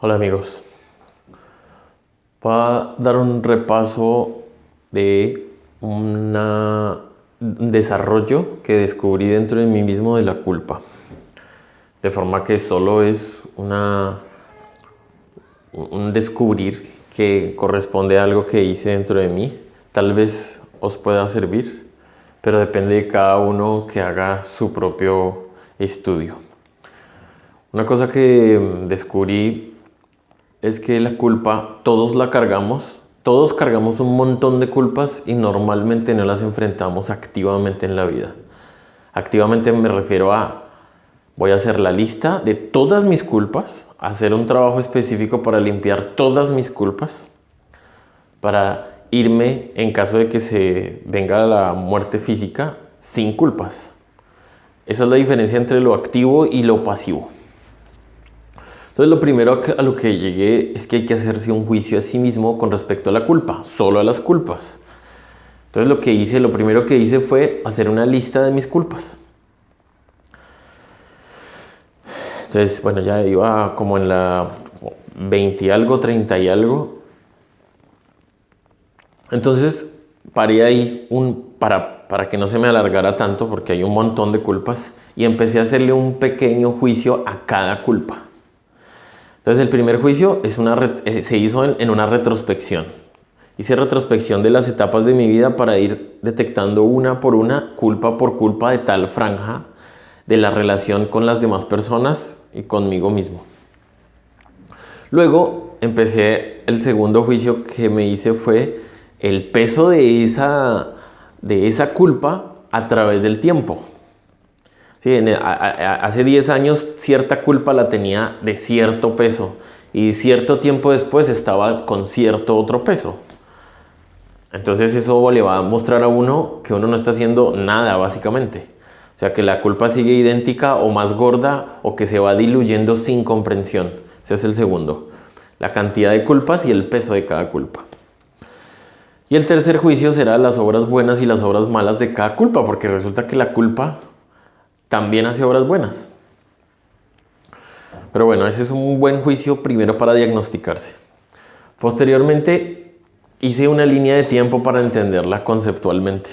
Hola amigos, voy a dar un repaso de un desarrollo que descubrí dentro de mí mismo de la culpa. De forma que solo es un descubrir que corresponde a algo que hice dentro de mí. Tal vez os pueda servir, pero depende de cada uno que haga su propio estudio. Una cosa que descubrí es que la culpa todos la cargamos, todos cargamos un montón de culpas y normalmente no las enfrentamos activamente en la vida. Activamente me refiero a voy a hacer la lista de todas mis culpas, hacer un trabajo específico para limpiar todas mis culpas, para irme en caso de que se venga la muerte física sin culpas. Esa es la diferencia entre lo activo y lo pasivo. Entonces lo primero a lo que llegué es que hay que hacerse un juicio a sí mismo con respecto a la culpa, solo a las culpas. Entonces lo primero que hice fue hacer una lista de mis culpas. Entonces, bueno, ya iba como en la 20 y algo, 30 y algo. Entonces paré ahí para que no se me alargara tanto porque hay un montón de culpas y empecé a hacerle un pequeño juicio a cada culpa. Entonces el primer juicio se hizo en una retrospección. Hice retrospección de las etapas de mi vida para ir detectando una por una, culpa por culpa de tal franja de la relación con las demás personas y conmigo mismo. Luego empecé el segundo juicio que me hice fue el peso de esa culpa a través del tiempo. Sí, hace 10 años cierta culpa la tenía de cierto peso y cierto tiempo después estaba con cierto otro peso. Entonces eso le va a mostrar a uno que uno no está haciendo nada básicamente. O sea, que la culpa sigue idéntica o más gorda o que se va diluyendo sin comprensión. Ese es el segundo. La cantidad de culpas y el peso de cada culpa. Y el tercer juicio será las obras buenas y las obras malas de cada culpa, porque resulta que la culpa también hace obras buenas. Pero bueno, ese es un buen juicio primero para diagnosticarse. Posteriormente hice una línea de tiempo para entenderla conceptualmente,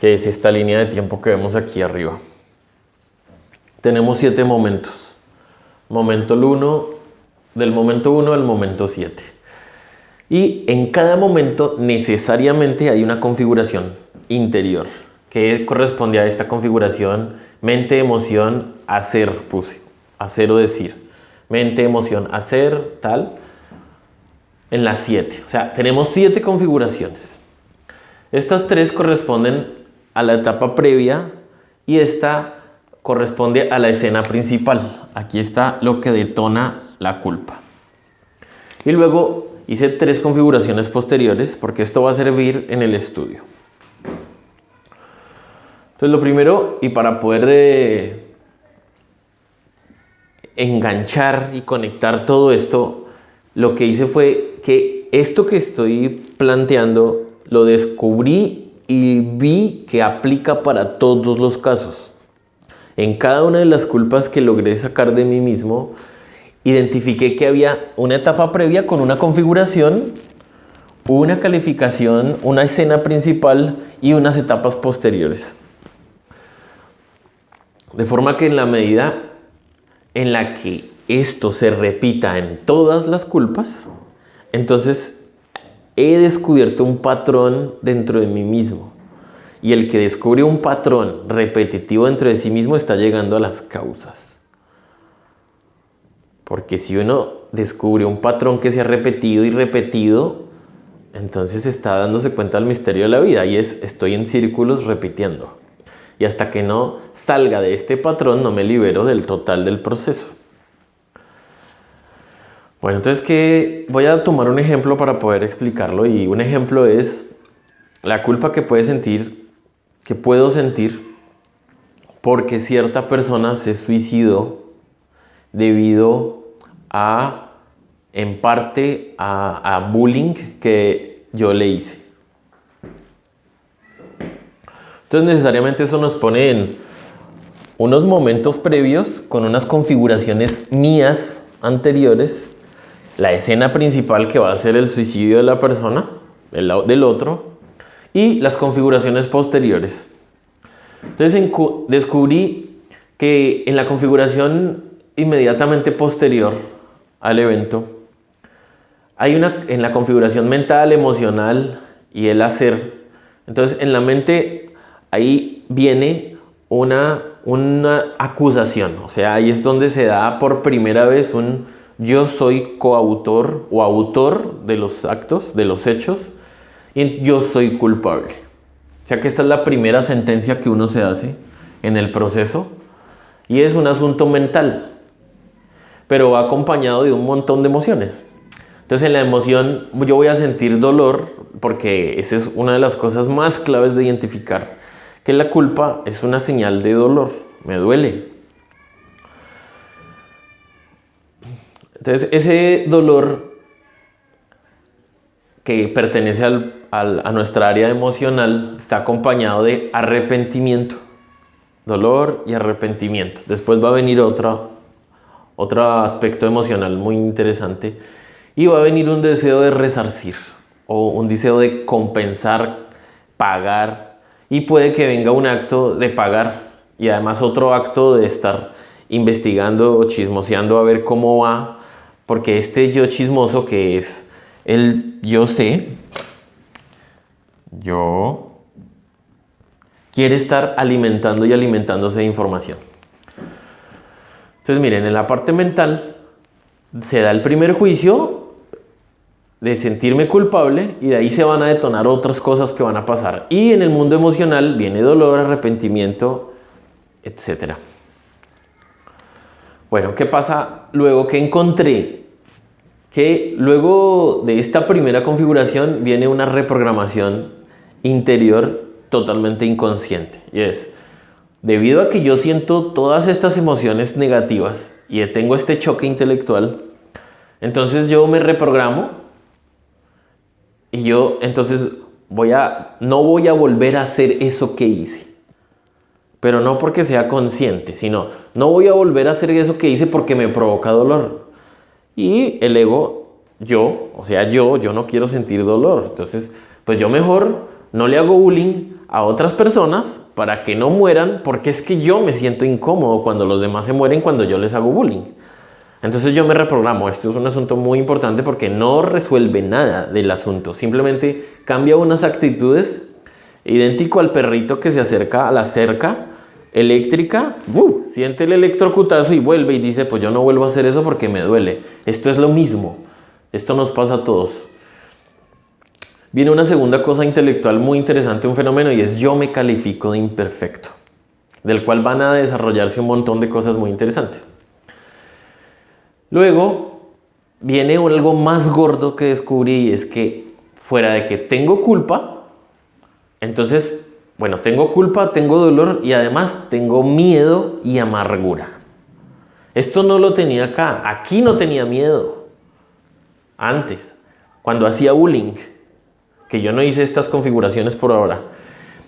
que es esta línea de tiempo que vemos aquí arriba. Tenemos 7 momentos. Del momento 1 al momento 7. Y en cada momento necesariamente hay una configuración interior que corresponde a esta configuración mente, emoción, hacer, hacer o decir. Mente, emoción, hacer, tal. En las 7. O sea, tenemos 7 configuraciones. Estas 3 corresponden a la etapa previa y esta corresponde a la escena principal. Aquí está lo que detona la culpa. Y luego hice 3 configuraciones posteriores porque esto va a servir en el estudio. Entonces lo primero, y para poder enganchar y conectar todo esto, lo que hice fue que esto que estoy planteando lo descubrí y vi que aplica para todos los casos. En cada una de las culpas que logré sacar de mí mismo, identifiqué que había una etapa previa con una configuración, una calificación, una escena principal y unas etapas posteriores. De forma que en la medida en la que esto se repita en todas las culpas, entonces he descubierto un patrón dentro de mí mismo. Y el que descubre un patrón repetitivo dentro de sí mismo está llegando a las causas. Porque si uno descubre un patrón que se ha repetido y repetido, entonces está dándose cuenta del misterio de la vida y estoy en círculos repitiendo. Y hasta que no salga de este patrón no me libero del total del proceso. Bueno, entonces voy a tomar un ejemplo para poder explicarlo y un ejemplo es la culpa que puedo sentir porque cierta persona se suicidó debido en parte a bullying que yo le hice. Entonces necesariamente eso nos pone en unos momentos previos con unas configuraciones mías anteriores, la escena principal que va a ser el suicidio de la persona, del otro, y las configuraciones posteriores. Entonces descubrí que en la configuración inmediatamente posterior al evento, en la configuración mental, emocional y el hacer. Entonces en la mente ahí viene una acusación, o sea, ahí es donde se da por primera vez un yo soy coautor o autor de los actos, de los hechos, y yo soy culpable. O sea que esta es la primera sentencia que uno se hace en el proceso y es un asunto mental, pero va acompañado de un montón de emociones. Entonces en la emoción yo voy a sentir dolor porque esa es una de las cosas más claves de identificar, que la culpa es una señal de dolor, me duele. Entonces ese dolor que pertenece a nuestra área emocional está acompañado de arrepentimiento, dolor y arrepentimiento. Después va a venir otro aspecto emocional muy interesante y va a venir un deseo de resarcir o un deseo de compensar, pagar, y puede que venga un acto de pagar y además otro acto de estar investigando o chismoseando a ver cómo va, porque este yo chismoso, que es el yo sé, yo quiere estar alimentando y alimentándose de información. Entonces miren, en la parte mental se da el primer juicio de sentirme culpable y de ahí se van a detonar otras cosas que van a pasar. Y en el mundo emocional viene dolor, arrepentimiento, etc. Bueno, ¿qué pasa luego? Que encontré que luego de esta primera configuración viene una reprogramación interior totalmente inconsciente. Y es, debido a que yo siento todas estas emociones negativas y tengo este choque intelectual, entonces yo me reprogramo y yo entonces no voy a volver a hacer eso que hice. Pero no porque sea consciente, sino no voy a volver a hacer eso que hice porque me provoca dolor. Y el ego, yo no quiero sentir dolor. Entonces, pues yo mejor no le hago bullying a otras personas para que no mueran, porque es que yo me siento incómodo cuando los demás se mueren cuando yo les hago bullying. Entonces yo me reprogramo. Esto es un asunto muy importante porque no resuelve nada del asunto. Simplemente cambia unas actitudes, idéntico al perrito que se acerca a la cerca eléctrica, siente el electrocutazo y vuelve y dice, pues yo no vuelvo a hacer eso porque me duele. Esto es lo mismo. Esto nos pasa a todos. Viene una segunda cosa intelectual muy interesante, un fenómeno, y es yo me califico de imperfecto, del cual van a desarrollarse un montón de cosas muy interesantes. Luego viene algo más gordo que descubrí, y es que fuera de que tengo culpa, entonces, bueno, tengo culpa, tengo dolor y además tengo miedo y amargura. Esto no lo tenía acá. Aquí no tenía miedo. Antes, cuando hacía bullying, que yo no hice estas configuraciones por ahora.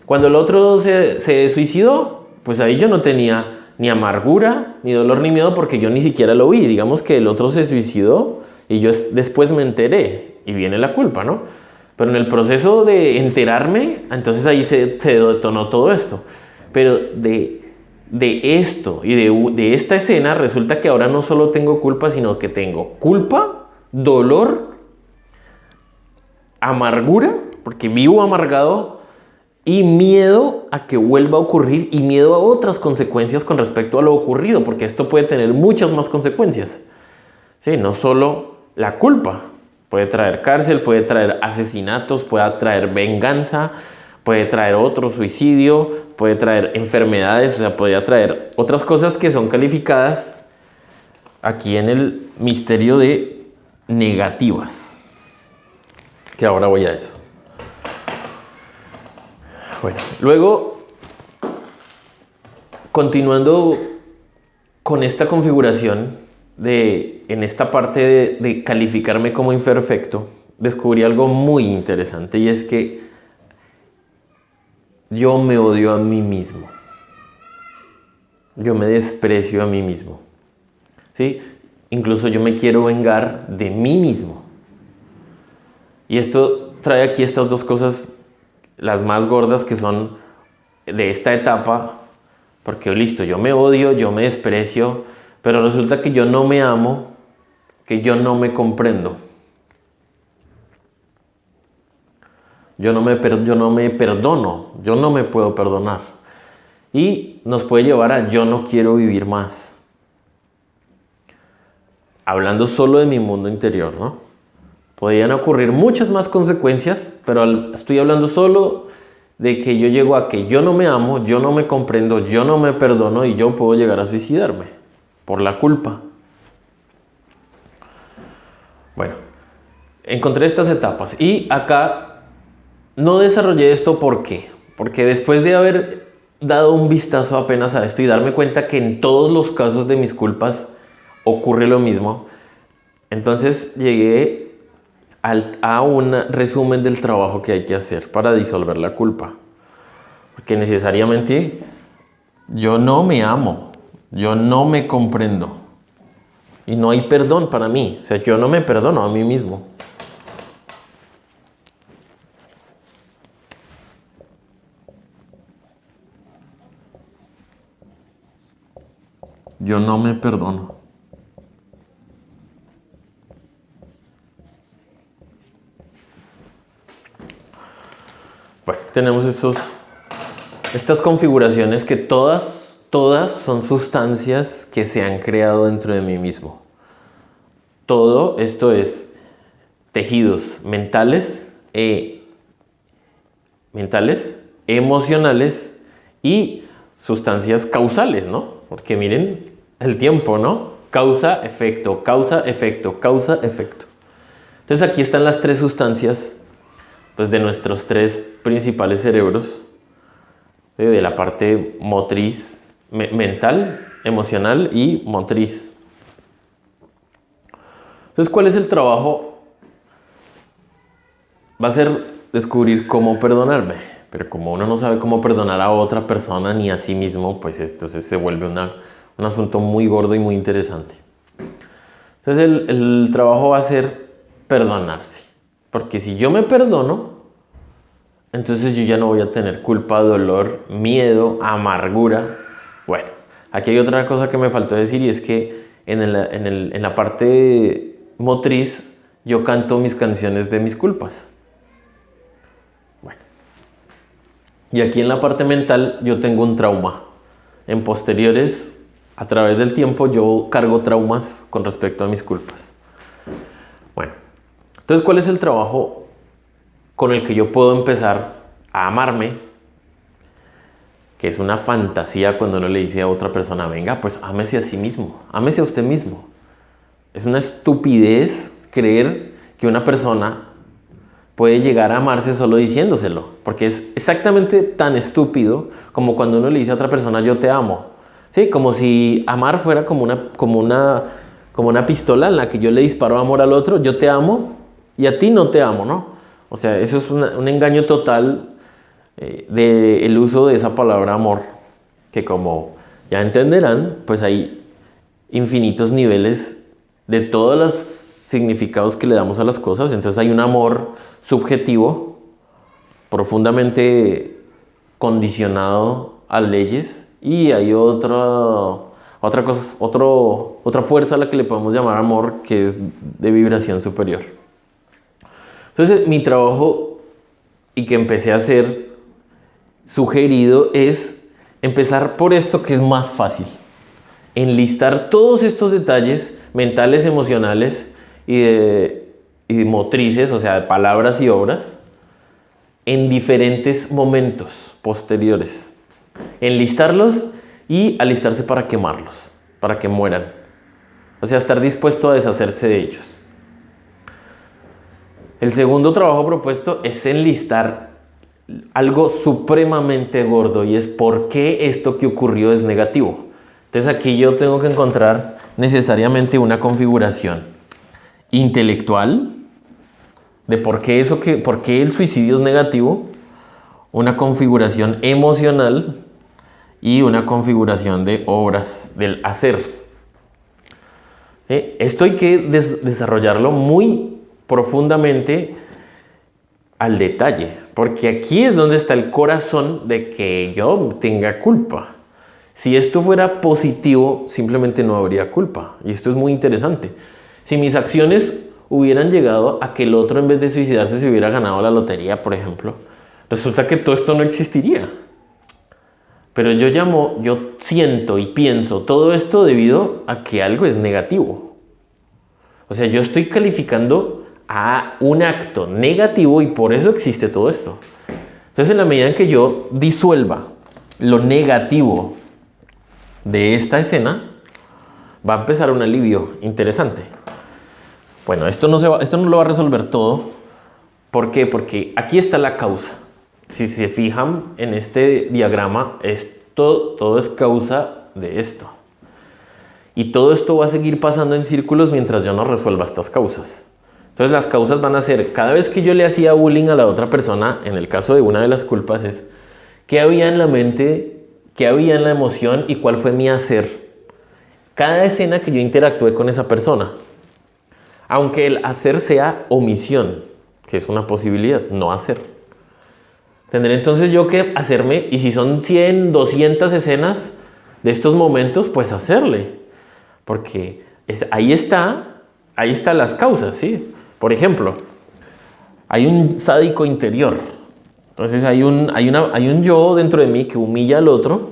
Cuando el otro se suicidó, pues ahí yo no tenía ni amargura, ni dolor, ni miedo, porque yo ni siquiera lo vi. Digamos que el otro se suicidó y yo después me enteré y viene la culpa, ¿no? Pero en el proceso de enterarme, entonces ahí se detonó todo esto. Pero de esto y de esta escena resulta que ahora no solo tengo culpa, sino que tengo culpa, dolor, amargura, porque vivo amargado, y miedo a que vuelva a ocurrir y miedo a otras consecuencias con respecto a lo ocurrido, porque esto puede tener muchas más consecuencias. Sí, no solo la culpa, puede traer cárcel, puede traer asesinatos, puede traer venganza, puede traer otro suicidio, puede traer enfermedades, o sea, podría traer otras cosas que son calificadas aquí en el misterio de negativas, que ahora voy a eso. Bueno, luego, continuando con esta configuración en esta parte de calificarme como imperfecto, descubrí algo muy interesante, y es que yo me odio a mí mismo. Yo me desprecio a mí mismo. ¿Sí? incluso yo me quiero vengar de mí mismo. Y esto trae aquí estas dos cosas, las más gordas, que son de esta etapa, porque listo, yo me odio, yo me desprecio, pero resulta que yo no me amo, que yo no me comprendo. Yo no me perdono, yo no me puedo perdonar. Y nos puede llevar a yo no quiero vivir más. Hablando solo de mi mundo interior, ¿no? Podrían ocurrir muchas más consecuencias, pero estoy hablando solo de que yo llego a que yo no me amo, yo no me comprendo, yo no me perdono y yo puedo llegar a suicidarme por la culpa. Bueno, encontré estas etapas y acá no desarrollé esto. ¿Por qué? Porque después de haber dado un vistazo apenas a esto y darme cuenta que en todos los casos de mis culpas ocurre lo mismo, entonces llegué a un resumen del trabajo que hay que hacer para disolver la culpa. Porque necesariamente yo no me amo, yo no me comprendo y no hay perdón para mí. O sea, yo no me perdono a mí mismo. Yo no me perdono. Bueno, tenemos estas configuraciones que todas son sustancias que se han creado dentro de mí mismo. Todo esto es tejidos mentales, emocionales y sustancias causales, ¿no? Porque miren el tiempo, ¿no? Causa, efecto, causa, efecto, causa, efecto. Entonces aquí están las tres sustancias, pues, de nuestros tres principales cerebros, de la parte motriz, mental, emocional y motriz. Entonces, ¿cuál es el trabajo? Va a ser descubrir cómo perdonarme, pero como uno no sabe cómo perdonar a otra persona ni a sí mismo, pues entonces se vuelve un asunto muy gordo y muy interesante. Entonces el trabajo va a ser perdonarse, porque si yo me perdono, entonces yo ya no voy a tener culpa, dolor, miedo, amargura. Bueno, aquí hay otra cosa que me faltó decir, y es que en la parte motriz yo canto mis canciones de mis culpas. Bueno, y aquí en la parte mental yo tengo un trauma. En posteriores, a través del tiempo, yo cargo traumas con respecto a mis culpas. Bueno, entonces, ¿cuál es el trabajo con el que yo puedo empezar a amarme? Que es una fantasía cuando uno le dice a otra persona, venga, pues ámese a sí mismo, ámese a usted mismo. Es una estupidez creer que una persona puede llegar a amarse solo diciéndoselo, porque es exactamente tan estúpido como cuando uno le dice a otra persona, yo te amo. ¿Sí? Como si amar fuera como una pistola en la que yo le disparo amor al otro, yo te amo y a ti no te amo, ¿no? O sea, eso es un engaño total del uso de esa palabra amor, que como ya entenderán, pues hay infinitos niveles de todos los significados que le damos a las cosas. Entonces hay un amor subjetivo, profundamente condicionado a leyes, y hay otra fuerza a la que le podemos llamar amor, que es de vibración superior. Entonces mi trabajo, y que empecé a hacer sugerido, es empezar por esto que es más fácil: enlistar todos estos detalles mentales, emocionales y de motrices, o sea, de palabras y obras, en diferentes momentos posteriores. Enlistarlos y alistarse para quemarlos, para que mueran. O sea, estar dispuesto a deshacerse de ellos. El segundo trabajo propuesto es enlistar algo supremamente gordo, y es por qué esto que ocurrió es negativo. Entonces aquí yo tengo que encontrar necesariamente una configuración intelectual de por qué el suicidio es negativo, una configuración emocional y una configuración de obras, del hacer. Esto hay que desarrollarlo muy profundamente al detalle, porque aquí es donde está el corazón de que yo tenga culpa. Si esto fuera positivo, simplemente no habría culpa. Y esto es muy interesante. Si mis acciones hubieran llegado a que el otro, en vez de suicidarse, se hubiera ganado la lotería, por ejemplo, resulta que todo esto no existiría. Pero yo siento y pienso todo esto debido a que algo es negativo. O sea, yo estoy calificando a un acto negativo y por eso existe todo esto. Entonces, en la medida en que yo disuelva lo negativo de esta escena, va a empezar un alivio interesante. Bueno, esto no lo va a resolver todo. ¿Por qué? Porque aquí está la causa. Si se fijan en este diagrama, todo es causa de esto. Y todo esto va a seguir pasando en círculos mientras yo no resuelva estas causas. Entonces las causas van a ser, cada vez que yo le hacía bullying a la otra persona, en el caso de una de las culpas es, ¿qué había en la mente? ¿Qué había en la emoción? ¿Y cuál fue mi hacer? Cada escena que yo interactué con esa persona. Aunque el hacer sea omisión, que es una posibilidad, no hacer. Tendré entonces yo que hacerme, y si son 100, 200 escenas de estos momentos, pues hacerle. Porque ahí están las causas, ¿sí? Por ejemplo, hay un sádico interior. Entonces hay un yo dentro de mí que humilla al otro,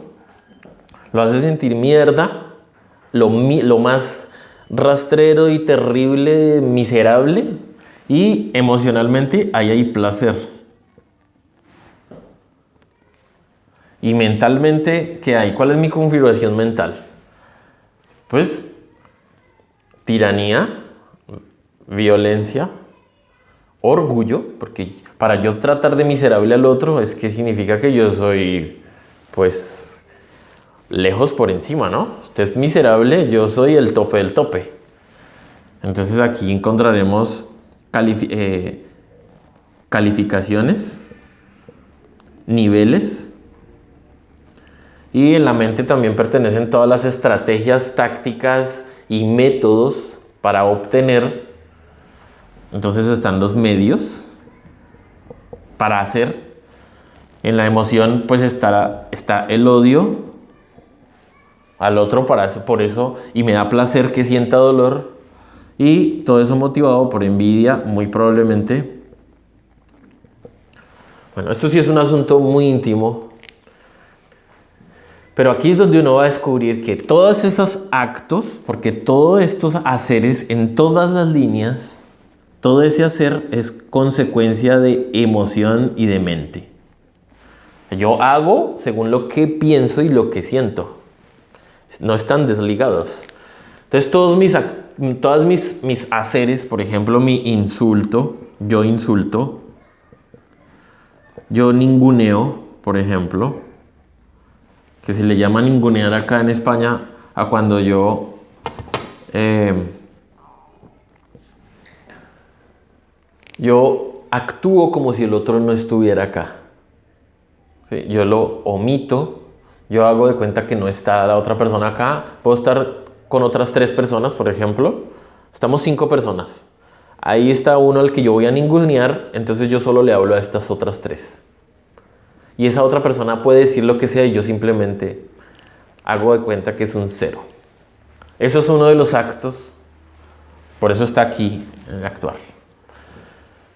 lo hace sentir mierda, lo más rastrero y terrible, miserable, y emocionalmente ahí hay placer. Y mentalmente, ¿qué hay? ¿Cuál es mi configuración mental? Pues tiranía, violencia, orgullo, porque para yo tratar de miserable al otro es que significa que yo soy, pues, lejos por encima, ¿no? Usted es miserable, yo soy el tope del tope. Entonces aquí encontraremos calificaciones, niveles, y en la mente también pertenecen todas las estrategias, tácticas y métodos para obtener. Entonces están los medios para hacer. En la emoción pues está el odio al otro por eso, y me da placer que sienta dolor, y todo eso motivado por envidia, muy probablemente. Bueno, esto sí es un asunto muy íntimo, pero aquí es donde uno va a descubrir que todos esos actos, porque todos estos haceres en todas las líneas, todo ese hacer es consecuencia de emoción y de mente. Yo hago según lo que pienso y lo que siento. No están desligados. Entonces todos mis haceres, por ejemplo, yo insulto, yo ninguneo, por ejemplo, que se le llama ningunear acá en España a cuando yo actúo como si el otro no estuviera acá. ¿Sí? Yo lo omito, yo hago de cuenta que no está la otra persona acá. Puedo estar con otras 3 personas, por ejemplo. Estamos 5 personas. Ahí está uno al que yo voy a ningunear, entonces yo solo le hablo a estas otras 3. Y esa otra persona puede decir lo que sea y yo simplemente hago de cuenta que es un 0. Eso es uno de los actos, por eso está aquí en el actuar.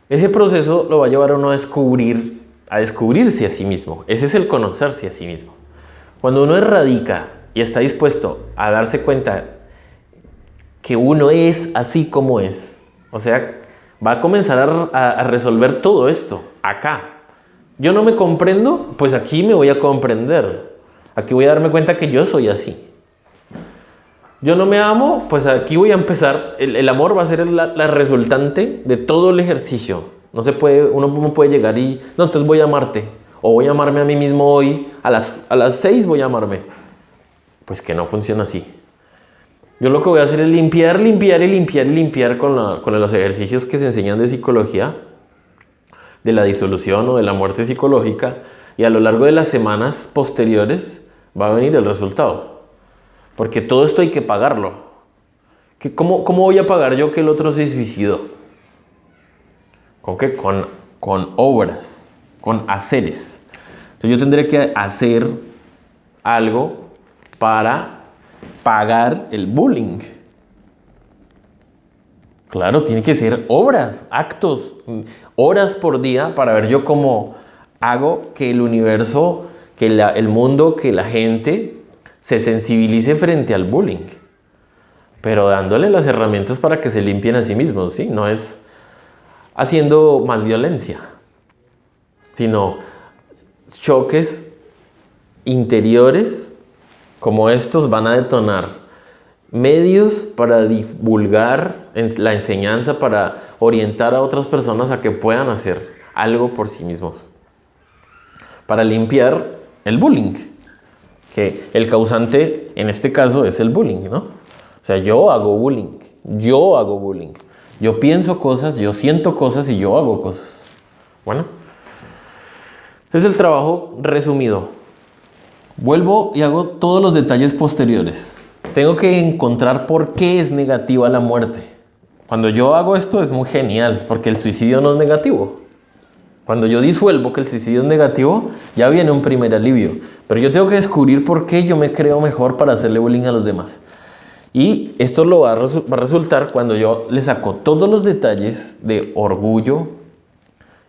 Ese proceso lo va a llevar a uno a descubrirse a sí mismo. Ese es el conocerse a sí mismo. Cuando uno erradica y está dispuesto a darse cuenta que uno es así como es, o sea, va a comenzar a resolver todo esto acá. Yo no me comprendo, pues aquí me voy a comprender. Aquí voy a darme cuenta que yo soy así. Yo no me amo, pues aquí voy a empezar. El amor va a ser la resultante de todo el ejercicio. Uno no puede llegar y, no, entonces voy a amarte. O voy a amarme a mí mismo hoy, a las 6 voy a amarme. Pues que no funciona así. Yo lo que voy a hacer es limpiar con los ejercicios que se enseñan de psicología, de la disolución o de la muerte psicológica, y a lo largo de las semanas posteriores va a venir el resultado. Porque todo esto hay que pagarlo. ¿Cómo voy a pagar yo que el otro se suicidó? ¿Con qué? Con obras, con haceres. Entonces yo tendré que hacer algo para pagar el bullying. Claro, tiene que ser obras, actos, horas por día para ver yo cómo hago que el universo, que el mundo, que la gente se sensibilice frente al bullying. Pero dándole las herramientas para que se limpien a sí mismos, ¿sí? No es haciendo más violencia, sino choques interiores como estos van a detonar medios para divulgar la enseñanza, para orientar a otras personas a que puedan hacer algo por sí mismos, para limpiar el bullying, que el causante en este caso es el bullying, ¿no? O sea, yo hago bullying, yo pienso cosas, yo siento cosas y yo hago cosas. Bueno, es el trabajo resumido. Vuelvo y hago todos los detalles posteriores. Tengo que encontrar por qué es negativa la muerte. Cuando yo hago esto es muy genial, porque el suicidio no es negativo. Cuando yo disuelvo que el suicidio es negativo, ya viene un primer alivio. Pero yo tengo que descubrir por qué yo me creo mejor para hacerle bullying a los demás. Y esto lo va a resultar cuando yo le saco todos los detalles de orgullo,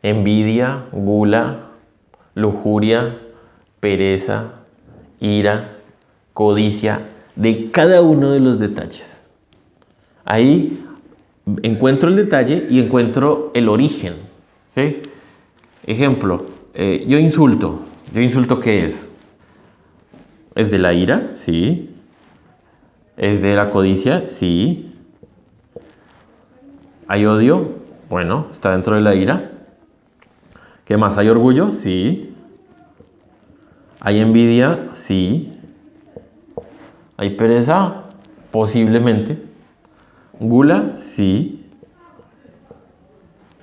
envidia, gula, lujuria, pereza, ira, codicia, de cada uno de los detalles. Ahí encuentro el detalle y encuentro el origen, ¿sí? Ejemplo, yo insulto. ¿Yo insulto qué es? ¿Es de la ira? Sí. ¿Es de la codicia? Sí. ¿Hay odio? Bueno, está dentro de la ira. ¿Qué más? ¿Hay orgullo? Sí. ¿Hay envidia? Sí. ¿Hay pereza? Posiblemente. ¿Gula? Sí.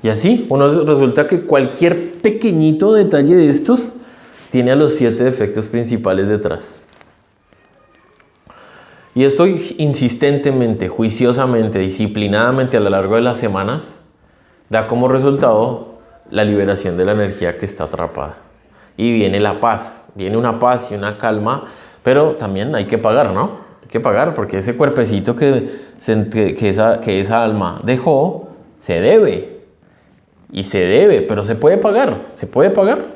Y así, resulta que cualquier pequeñito detalle de estos tiene a los 7 defectos principales detrás. Y esto insistentemente, juiciosamente, disciplinadamente a lo largo de las semanas da como resultado la liberación de la energía que está atrapada. Y viene la paz, viene una paz y una calma, pero también hay que pagar, ¿no? Hay que pagar porque ese cuerpecito que esa alma dejó, se debe. Y se debe, pero se puede pagar, se puede pagar.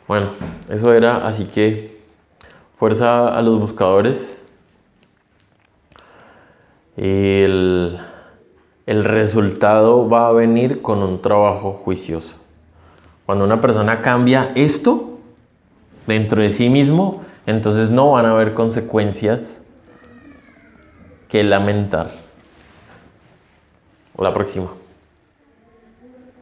Bueno, eso era, así que fuerza a los buscadores. El resultado va a venir con un trabajo juicioso. Cuando una persona cambia esto dentro de sí mismo, entonces no van a haber consecuencias que lamentar. La próxima.